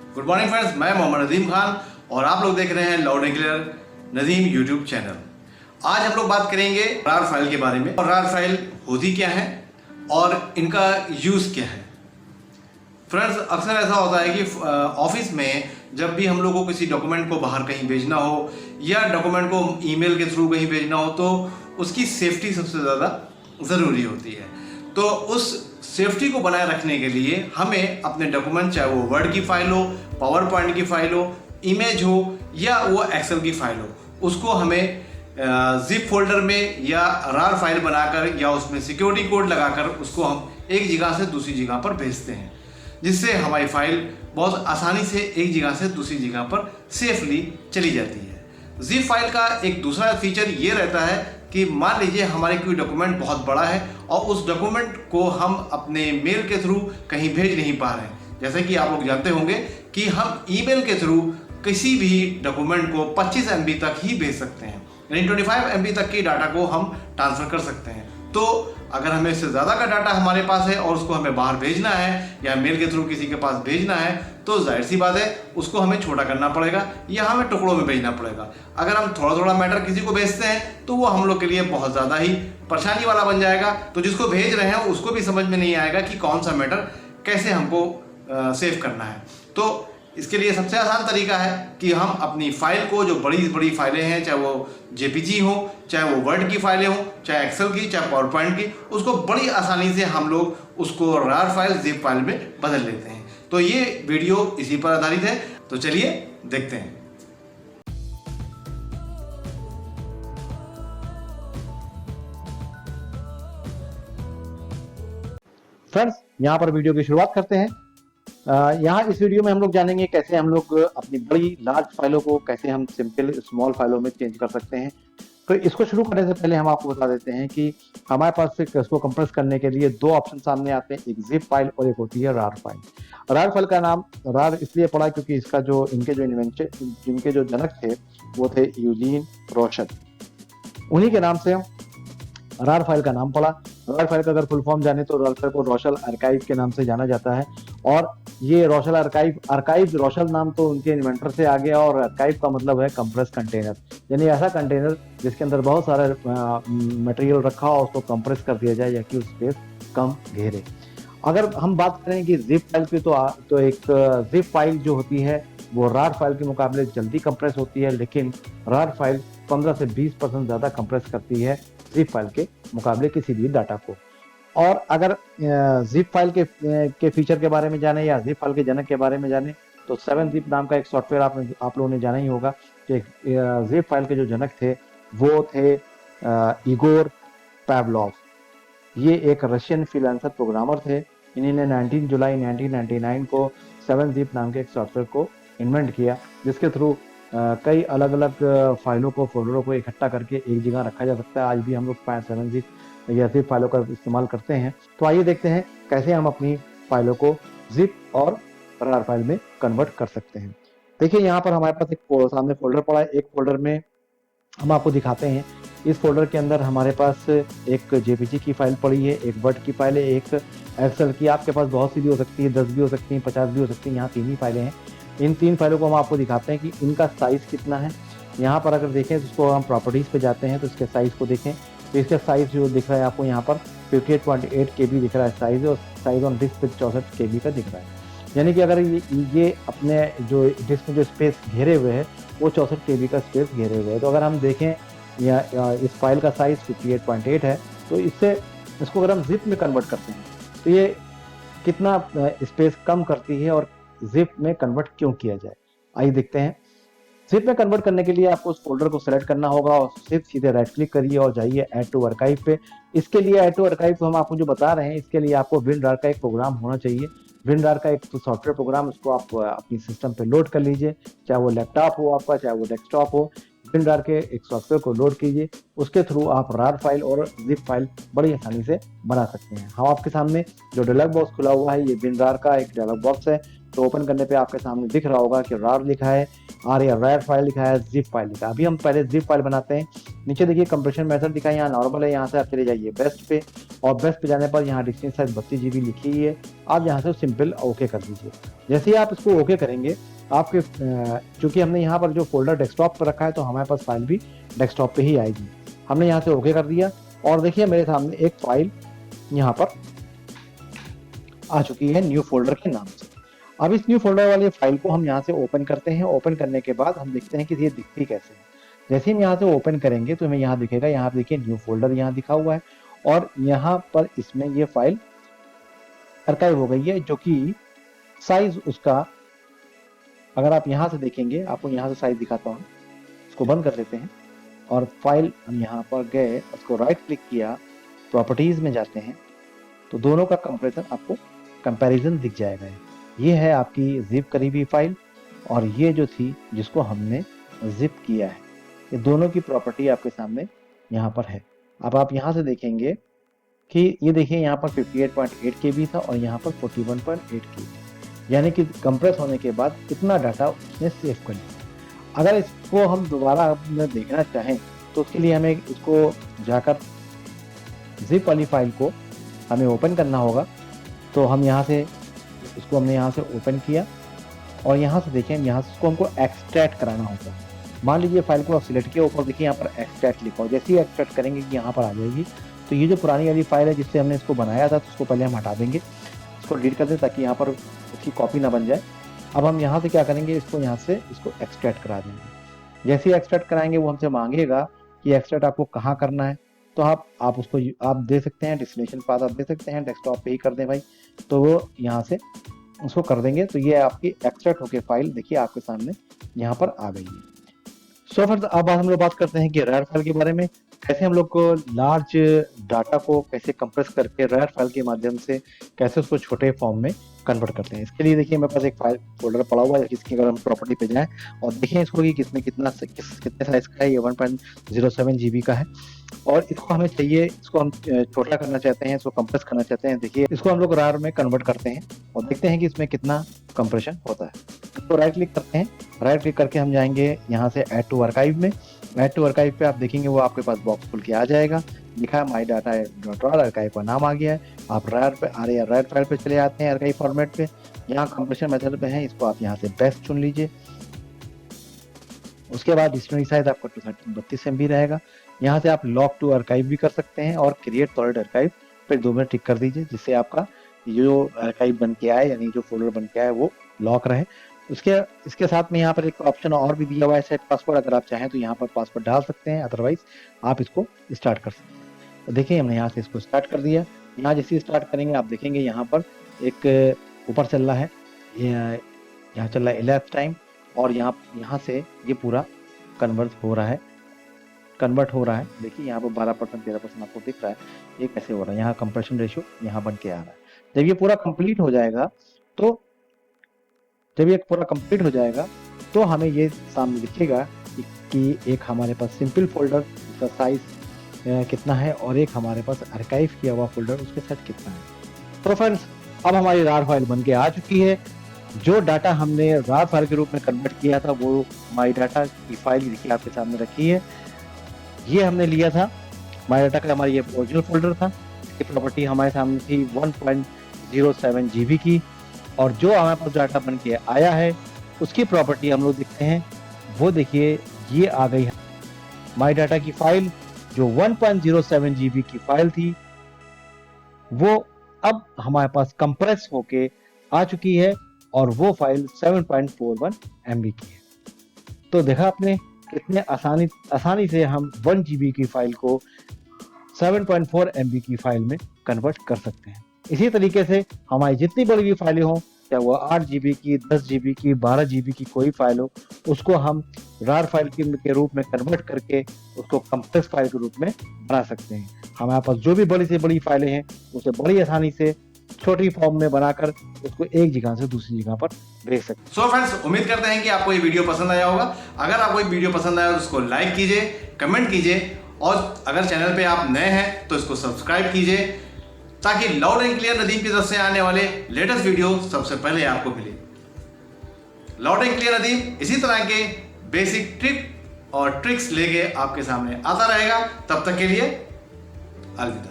Good morning friends, मैं मोहम्मद नदीम खान और आप लोग देख रहे हैं loud and clear Nadeem YouTube channel. आज हम लोग बात करेंगे रार फाइल के बारे में और रार फाइल होती क्या है और इनका यूज़ क्या है। फ्रेंड्स, अक्सर ऐसा होता है कि ऑफिस में जब भी हम लोग को किसी डॉक्यूमेंट को बाहर कहीं भेजना हो या डॉक्यूमेंट को ईमेल के थ्रू कहीं भेजना हो तो उसकी सेफ्टी सबसे ज़्यादा ज़रूरी होती है। तो उस सेफ्टी को बनाए रखने के लिए हमें अपने डॉक्यूमेंट, चाहे वो वर्ड की फाइल हो, पावर पॉइंट की फाइल हो, इमेज हो या वो एक्सेल की फाइल हो, उसको हमें जिप फोल्डर में या रार फाइल बनाकर या उसमें सिक्योरिटी कोड लगाकर उसको हम एक जगह से दूसरी जगह पर भेजते हैं, जिससे हमारी फाइल बहुत आसानी से एक जगह से दूसरी जगह पर सेफली चली जाती है। जिप फाइल का एक दूसरा फीचर ये रहता है कि मान लीजिए हमारे कोई डॉक्यूमेंट बहुत बड़ा है और उस डॉक्यूमेंट को हम अपने मेल के थ्रू कहीं भेज नहीं पा रहे हैं। जैसे कि आप लोग जानते होंगे कि हम ईमेल के थ्रू किसी भी डॉक्यूमेंट को 25 MB तक ही भेज सकते हैं, यानी 25 MB तक की डाटा को हम ट्रांसफ़र कर सकते हैं। तो अगर हमें इससे ज़्यादा का डाटा हमारे पास है और उसको हमें बाहर भेजना है या मेल के थ्रू किसी के पास भेजना है तो जाहिर सी बात है उसको हमें छोटा करना पड़ेगा या हमें टुकड़ों में भेजना पड़ेगा। अगर हम थोड़ा थोड़ा मैटर किसी को भेजते हैं तो वो हम लोग के लिए बहुत ज़्यादा ही परेशानी वाला बन जाएगा। तो जिसको भेज रहे हैं उसको भी समझ में नहीं आएगा कि कौन सा मैटर कैसे हमको सेव करना है। तो इसके लिए सबसे आसान तरीका है कि हम अपनी फाइल को, जो बड़ी बड़ी फाइलें हैं, चाहे वो JPG हो, चाहे वो वर्ड की फाइलें हो, चाहे एक्सेल की, चाहे पावर पॉइंट की, उसको बड़ी आसानी से हम लोग उसको रार फाइल, जिप फाइल में बदल लेते हैं। तो ये वीडियो इसी पर आधारित है, तो चलिए देखते हैं। फ्रेंड्स, यहाँ पर वीडियो की शुरुआत करते हैं। यहाँ इस वीडियो में हम लोग जानेंगे कैसे हम लोग अपनी बड़ी लार्ज फाइलों को कैसे हम सिंपल स्मॉल फाइलों में चेंज कर सकते हैं। तो इसको शुरू करने से पहले हम आपको बता देते हैं कि हमारे पास से इसको कंप्रेस करने के लिए दो ऑप्शन सामने आते हैं, एक जिप फाइल और एक होती है रार फाइल। रार फाइल का नाम रार इसलिए पड़ा क्योंकि इसका जो इनके जो जनक थे वो थे यूजीन रोशन, उन्हीं के नाम से रार फाइल का नाम पड़ा। रार फाइल का अगर फुल फॉर्म जाने तो रार फाइल को रोशल आर्काइव के नाम से जाना जाता है। और ये रोशल आर्काइव रोशल नाम तो उनके इन्वेंटर से आ गया और आर्काइव का मतलब है कंप्रेस कंटेनर, यानी ऐसा कंटेनर जिसके अंदर बहुत सारा मटेरियल रखा हो उसको कंप्रेस कर दिया जाए या कि स्पेस कम घेरे। अगर हम बात करें कि जिप फाइल की तो एक जिप फाइल जो होती है वो रार फाइल के मुकाबले जल्दी कंप्रेस होती है, लेकिन रार फाइल 15 से 20% ज़्यादा कंप्रेस करती है जिप फाइल के मुकाबले किसी भी डाटा को। और अगर जिप फाइल के फीचर के बारे में जाने या जिप फाइल के जनक के बारे में जाने तो 7zip नाम का एक सॉफ्टवेयर आप लोगों ने जाना ही होगा कि जिप फाइल के जो जनक थे वो थे इगोर पावलोव। ये एक रशियन फ्रीलांसर प्रोग्रामर थे। इन्होंने 19 जुलाई 1999 को 7zip नाम के एक सॉफ्टवेयर को इन्वेंट किया, जिसके थ्रू कई अलग अलग फाइलों को, फोल्डरों को इकट्ठा करके एक जगह रखा जा सकता है। आज भी हम लोग 7zip या जिप फाइलों का इस्तेमाल करते हैं। तो आइए देखते हैं कैसे हम अपनी फाइलों को जिप और रार फाइल में कन्वर्ट कर सकते हैं। देखिए, यहाँ पर हमारे पास एक सामने फोल्डर पड़ा है। एक फोल्डर में हम आपको दिखाते हैं। इस फोल्डर के अंदर हमारे पास एक JPG की फाइल पड़ी है, एक वर्ड की फाइल है, एक एक्सेल की। आपके पास बहुत सी भी हो सकती है, 10 भी हो सकती हैं, 50 भी हो सकती हैं। यहाँ 3 ही फाइलें हैं। इन 3 फाइलों को हम आपको दिखाते हैं कि इनका साइज़ कितना है। यहाँ पर अगर देखें तो इसको हम प्रॉपर्टीज़ पे जाते हैं तो इसके साइज़ को देखें तो इसका साइज़ जो दिख रहा है आपको यहाँ पर 58.8 KB दिख रहा है साइज़, और साइज़ ऑन डिस्क पे 64 KB का दिख रहा है। यानी कि अगर ये अपने जो डिस्क में जो स्पेस घेरे हुए है वो 64 KB का स्पेस घेरे हुए है। तो अगर हम देखें या इस फाइल का साइज़ 58.8 है तो इसको अगर हम जिप में कन्वर्ट करते हैं तो ये कितना स्पेस कम करती है और जिप में कन्वर्ट क्यों किया जाए, आइए देखते हैं। जिप में कन्वर्ट करने के लिए आपको उस फोल्डर को सेलेक्ट करना होगा और सिर्फ सीधे राइट क्लिक करिए और जाइए ऐड टू आर्काइव पे। इसके लिए ऐड टू आर्काइव हम आपको जो बता रहे हैं, इसके लिए आपको विनरार का एक प्रोग्राम होना चाहिए। विनरार का एक सॉफ्टवेयर प्रोग्राम, उसको आप अपनी सिस्टम पे लोड कर लीजिए, चाहे वो लैपटॉप हो आपका, चाहे वो डेस्कटॉप हो। विनरार के एक सॉफ्टवेयर को लोड कीजिए, उसके थ्रू आप रार फाइल और जिप फाइल बड़ी आसानी से बना सकते हैं। हम आपके सामने जो डायलॉग बॉक्स खुला हुआ है ये विनरार का एक डायलॉग बॉक्स है। तो ओपन करने पे आपके सामने दिख रहा होगा कि रार लिखा है, आर या रैर फाइल लिखा है, जिप फाइल लिखा है। अभी हम पहले जिप फाइल बनाते हैं। नीचे देखिए कंप्रेशन मेथड दिखा है, यहाँ नॉर्मल है, यहाँ से आप चले जाइए बेस्ट पे, और बेस्ट पे जाने पर यहाँ डिस्टेंस साइज 32 GB लिखी हुई है। आप यहाँ से सिंपल ओके कर दीजिए। जैसे ही आप इसको ओके करेंगे, आपके चूंकि हमने यहाँ पर जो फोल्डर डेस्कटॉप पर रखा है तो हमारे पास फाइल भी डेस्कटॉप पे ही आएगी। हमने यहाँ से ओके कर दिया और देखिए मेरे सामने एक फाइल यहाँ पर आ चुकी है न्यू फोल्डर के नाम से। अब इस न्यू फोल्डर वाले फाइल को हम यहाँ से ओपन करते हैं। ओपन करने के बाद हम देखते हैं कि ये दिखती कैसे है। जैसे हम यहाँ से ओपन करेंगे तो हमें यहाँ दिखेगा, यहाँ देखिए न्यू फोल्डर यहाँ दिखा हुआ है और यहाँ पर इसमें ये फाइल आर्काइव हो गई है, जो कि साइज उसका, अगर आप यहाँ से देखेंगे, आपको यहाँ से साइज दिखाता हूँ। इसको बंद कर देते हैं और फाइल हम यहाँ पर गए, उसको राइट क्लिक किया, प्रॉपर्टीज में जाते हैं तो दोनों का कंपैरिजन आपको कंपैरिजन दिख जाएगा। ये है आपकी जिप करी हुई फाइल और ये जो थी जिसको हमने जिप किया है, ये दोनों की प्रॉपर्टी आपके सामने यहाँ पर है। अब आप यहाँ से देखेंगे कि ये देखिए यहाँ पर 58.8 KB था और यहाँ पर 41.8 KB, यानी कि कंप्रेस होने के बाद कितना डाटा उसने सेव कर लिया। अगर इसको हम दोबारा देखना चाहें तो उसके लिए हमें इसको जाकर जिप वाली फाइल को हमें ओपन करना होगा। तो हम यहाँ से इसको हमने यहाँ से ओपन किया और यहाँ से देखें, यहाँ से इसको हमको एक्सट्रैक्ट कराना होगा। मान लीजिए फाइल को आप सिलेक्ट किया, ऊपर देखिए यहाँ पर एक्सट्रैक्ट लिखा हो। जैसे ही एक्सट्रैक्ट करेंगे कि यहाँ पर आ जाएगी। तो ये जो पुरानी वाली फाइल है जिससे हमने इसको बनाया था, तो उसको पहले हम हटा देंगे, इसको डिलीट कर दें ताकि यहाँ पर उसकी कॉपी ना बन जाए। अब हम यहाँ से क्या करेंगे, इसको यहाँ से इसको एक्सट्रैक्ट करा देंगे। जैसे ही एक्सट्रैक्ट कराएंगे वो हमसे मांगेगा कि एक्सट्रैक्ट आपको कहाँ करना है, तो आप उसको आप दे सकते हैं, डेस्टिनेशन पाथ आप दे सकते हैं, डेस्कटॉप पे ही कर दें भाई, तो वो यहाँ से उसको कर देंगे। तो ये आपकी एक्सट्रैक्ट होके फाइल देखिए आपके सामने यहाँ पर आ गई है। सो फ्रेंड्स, अब हम लोग बात करते हैं कि रैर फाइल के बारे में, कैसे हम लोग को लार्ज डाटा को कैसे कंप्रेस करके रैर फाइल के माध्यम से कैसे उसको छोटे फॉर्म में कन्वर्ट करते हैं। इसके लिए देखिए मेरे पास एक फाइल फोल्डर पड़ा हुआ है, जिसकी अगर हम प्रॉपर्टी पे जाएं और देखें इसको कि कितने साइज का है, ये 1.07 GB का है और इसको हमें चाहिए, इसको हम छोटा करना चाहते हैं, इसको कंप्रेस करना चाहते हैं। देखिए इसको हम लोग रार में कन्वर्ट करते हैं और देखते हैं कि इसमें कितना कंप्रेशन होता है। तो राइट क्लिक करते हैं, राइट क्लिक करके हम जाएंगे यहाँ से ऐड टू आर्काइव में। ऐड टू आर्काइव पे आप देखेंगे वो आपके पास बॉक्स खुल के आ जाएगा, लिखा है माई डाटा डॉट रार, आर्काइव का नाम आ गया है। आप रार पे आ रहे हैं, रार फाइल पे चले आते हैं आर्काइव फॉर्मेट पे, यहाँ कंप्रेशन मेथड पे है, इसको आप यहाँ से बेस्ट चुन लीजिए। उसके बाद डिक्शनरी साइज आपका 32 MB रहेगा। यहाँ से आप लॉक टू आर्काइव भी कर सकते हैं और क्रिएट सॉलिड आर्काइव पे 2 मिनट टिक कर दीजिए, जिससे आपका जो आर्काइव बन के आए, यानी जो फोल्डर बन के आए वो लॉक रहे। इसके साथ में यहाँ पर एक ऑप्शन और भी दिया हुआ है, सेट पासवर्ड। अगर आप चाहें तो यहाँ पर पासवर्ड डाल सकते हैं, अदरवाइज आप इसको स्टार्ट कर सकते हैं। तो देखिए हमने यहाँ से इसको स्टार्ट कर दिया। यहाँ जैसे स्टार्ट करेंगे आप देखेंगे यहाँ पर एक ऊपर चल रहा है, यहाँ चल रहा है elapsed टाइम और यहाँ से ये पूरा कन्वर्ट हो रहा है। देखिए यहाँ पर 12% 13% आपको दिख रहा है, ये कैसे हो रहा है। यहाँ कंप्रेशन रेशियो यहाँ बन के आ रहा है। जब ये पूरा कंप्लीट हो जाएगा तो हमें ये सामने दिखेगा कि एक हमारे पास सिंपल फोल्डर उसका साइज कितना है और एक हमारे पास आर्काइव किया हुआ फोल्डर उसके साथ कितना है। तो फ्रेंड्स, अब हमारी रार फाइल बन के आ चुकी है। जो डाटा हमने रार फाइल के रूप में कन्वर्ट किया था वो माई डाटा की फाइल देखिए आपके सामने रखी है। ये हमने लिया था माई डाटा का, हमारी ये ओरिजिनल फोल्डर था। इसकी प्रॉपर्टी हमारे सामने थी 1.07 GB की, और जो हमारे पास डाटा बन के आया है उसकी प्रॉपर्टी हम लोग देखते हैं। वो देखिए ये आ गई है माई डाटा की फाइल, जो 1.07 GB की फाइल थी वो अब हमारे पास कंप्रेस होके आ चुकी है और वो फाइल 7.41 MB की है। तो देखा आपने कितने आसानी से हम 1 GB की फाइल को 7.4 MB की फाइल में कन्वर्ट कर सकते हैं। इसी तरीके से हमारी जितनी बड़ी भी फाइलें हों, चाहे वो 8 GB की, 10 GB की, 12 GB की कोई फाइल हो, उसको हम रार फाइल के रूप में कन्वर्ट करके उसको कंप्रेस फाइल के रूप में बना सकते हैं। हमारे पास जो भी बड़ी से बड़ी फाइलें हैं उसे बड़ी आसानी से छोटी फॉर्म में बनाकर उसको एक जगह से दूसरी जगह पर भेज सकते हैं। सो फ्रेंड्स, उम्मीद करते हैं कि आपको ये वीडियो पसंद आया होगा। अगर आपको ये वीडियो पसंद आया तो उसको लाइक कीजिए, कमेंट कीजिए, और अगर चैनल पे आप नए हैं तो इसको सब्सक्राइब कीजिए, ताकि लाउड एंड क्लियर नदीम की तरफ से आने वाले लेटेस्ट वीडियो सबसे पहले आपको मिले। लाउड एंड क्लियर नदीम इसी तरह के बेसिक ट्रिक और ट्रिक्स लेके आपके सामने आता रहेगा। तब तक के लिए अलविदा।